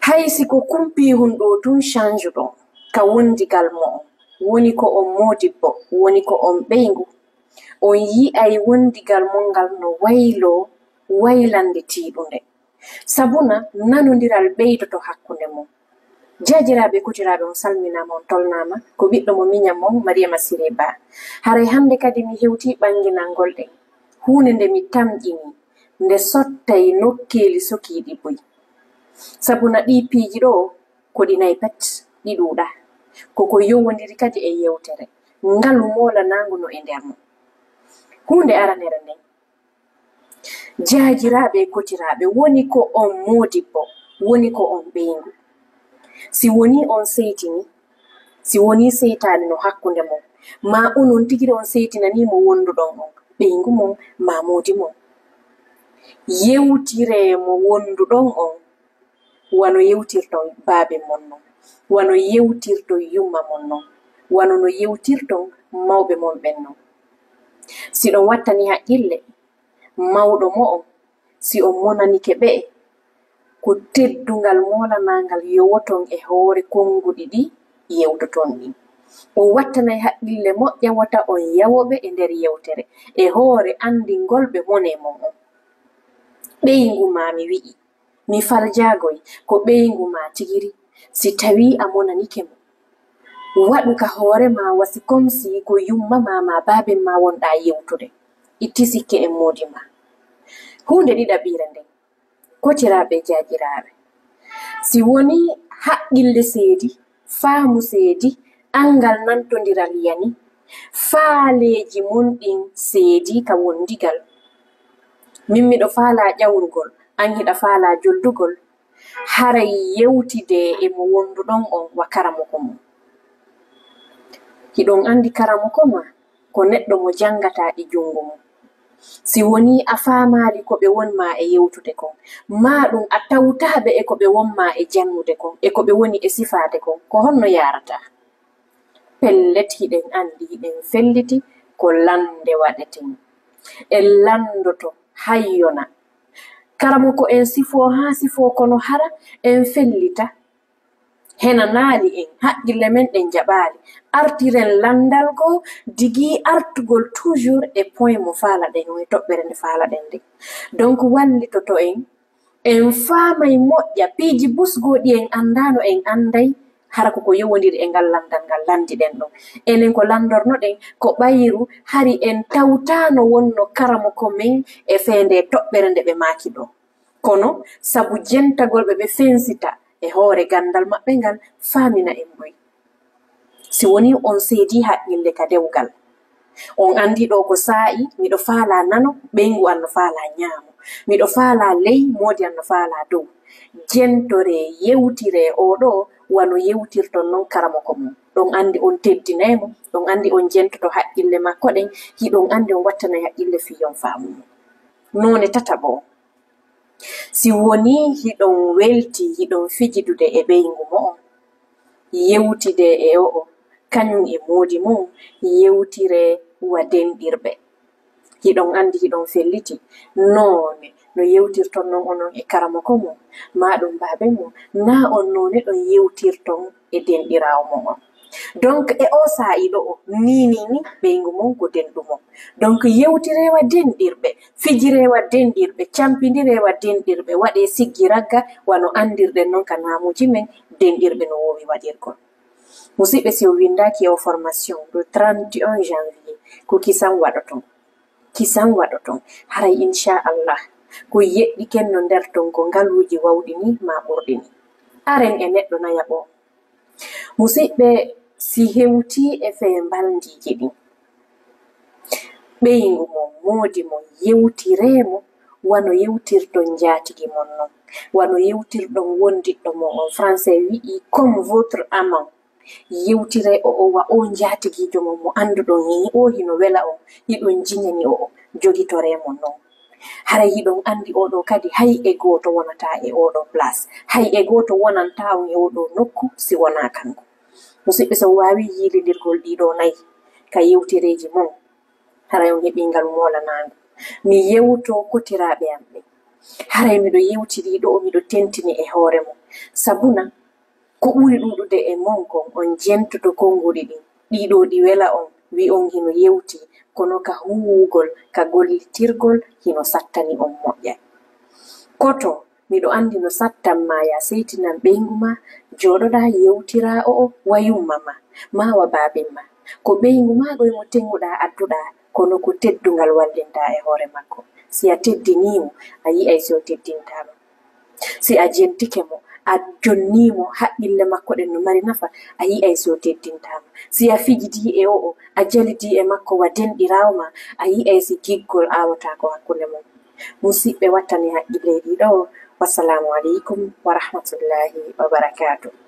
hay siko kumpi hunɗo tun change ɗon ka wondigal mo on woni ko on modibbo woni ko on ɓeygu on yi'ay wondigal mon ngal no waylo waylande tiiɗunde sabuna nanodiral ɓeydoto hakkunde mon jajiraɓe kutiraɓe on salminama on tolnama ko ɓiɗɗo mo miñam mon mariama siré ba haray hande kadi mi hewti ɓanginal ngol ɗen hunde nde mi tamƴini nde sottay nokkeli sokiɗi boyi sabuna ɗi piiji ɗo ko ɗi nayi pet ɗi ɗuuɗa koko yowodiri kadi e yewtere ngalu molanangu no e nder mo hunde aranere nden jajiraɓe kotiraɓe woni ko on modibbo woni ko on ɓeygu si woni on seytini si woni seytani no hakkunde mon ma onon tigiri on seytinanimo wonduɗon on ɓeygu mon ma modi mon yewtire mo wonduɗon on wano yewtirton baabe mon non wano yewtirton yumma mon non wano no yewtirton mawɓe mon ɓen non si ɗon wattani haqqille mawɗo mo on si on monanike ɓe ko teddungal molanangal yowoton e hoore konguɗi ɗi yewtoton ɗi on wattanay haqqille moƴƴa wata on yawoɓe e nder yewtere e hoore andingol ɓe mone mon on ɓeygu ma mi wi'i mi faljagoy ko ɓeygu ma tigiri si tawi a monanike mo waɗu ka hoore ma wasi comme si ko yumma ma baabe ma wonɗa yewtude itti sikke e modi ma hunde ɗiɗaɓire nden kotiraɓe jajiraɓe si woni haqqille seedi faamu seedi angal nantodiral yani faaleji mon ɗin seedi ka wondigal min miɗo faala ƴawrugol an hiɗa faala joldugol haray yewtide e mo wonduɗon on wa karamoko mum hiɗon andi karamoko ma ko neɗɗo mo jangata e jungo mum si woni a faamali ko ɓe wonma e yewtude kon ma ɗum a tawtaɓe e ko ɓe wonma e jannude kon e ko ɓe woni e sifade kon ko honno yarata pellet hiɗen andi hiɗen felliti ko lande waɗeten en landoto hayyona karamoko en sifo ha sifo kono hara en fellita hena naali en haqqille men ɗen jaɓaali artiren landal go digi artugol toujours e point mo faalaɗen o e toɓɓere nde faalaɗen nde donc wallitoto en faamay moƴƴa piiji busgoɗi en andano en anday hara koko yowodiri e ngal landal ngal landiɗen ɗon enen ko landornoɗen ko ɓayru hari en tawtano wonno karamoko men e feende toɓɓere nde ɓe maaki ɗo kono sabu jentagol ɓe fensita e hoore gandal maɓɓe ngal faamina en boy si woni on seedi haqqille ka dewgal on andi ɗo ko saa'i miɗo faala nano ɓeygu an no faala ñaamo miɗo faala ley moodi an no faala dow jentore yewtire oɗo wano yewtirton non karamoko mum ɗon andi on teddinaymo ɗon andi on jentoto haqqille makko ɗen hiɗon andi on wattana haqqille fiyon faamu none tataɓo si woni hiɗon welti hiɗon fijidude e ɓeygu mo on yewtide e o'o kañum e moodi mum yewtire wadenɗirɓe hiɗon andi hiɗon felliti none no yewtirton non onon e karamoko mum ma ɗum baabe mum na on none ɗon yewtirton e denɗirawo mo on donc e o sa'i ɗo o ni ɓeygu mon ko denɗumon donc yewtirewa denɗirɓe fijirewa denɗirɓe campidirewa denɗirɓe waɗe siggi ragga wano andirɗen noon ka namuji men denɗirɓe no wowi waɗirgol musidɓe si o windaki o formation le 31 janvier ko kisan waɗoton haray inchallah ko yeɗɗi kenno nder ton ko ngaluji wawɗini ma ɓurɗini aren e neɗɗo nayaɓo musidɓe si hewti e fee mbaldiji ɗin ɓeygu mon moodi mon yewtiremo wano yewtirton jatigi mon non wano yewtirɗon wondiɗɗo mon on français wi'i comme votre amant yewtire o wa on jatigijo mon mo anduɗon o hino wela on hiɗon jiñani o jogitoremo non haray hiɗon andi oɗo kadi hay e goto wonata e oɗo place hay e goto wonanta on e oɗo nokku si wona kanko musidɓe so wawi yilidirgol ɗiɗo nayi ka yewtereji mon haray on heɓingal molanago mi yewto kotiraɓe am ɓe haray miɗo yewtiri ɗo miɗo tentini e hoore mo sabuna ko ɓuri ɗuɗude e mon kon on jentoto konnguli ɗin ɗiɗo ɗi wela on wi on hino yewti kono ka huwugol ka gollitirgol hino sattani on moƴƴay koto miɗo andi no sattan ma ya seytinan ɓeyngu ma joɗoɗa yewtira o wayumma ma wa babin ma ko ɓeyngu ma ɗo mo tenguɗa adduɗa kono ko teddungal wallinta e hoore makko si a teddinimo a yi'ay so teddintama si a jentike mo a jonnimo haqqille makko ɗen no mari nafa a yi'ay so teddintama si a fijidi e o'o a jalidi e makko wa denɗirawo ma a yi'ay si giggol awatako hakkunde mon musidɓe wattani haqqille ɗiɗo wassalamu aleykum wa rahmatullahi wa barakatuh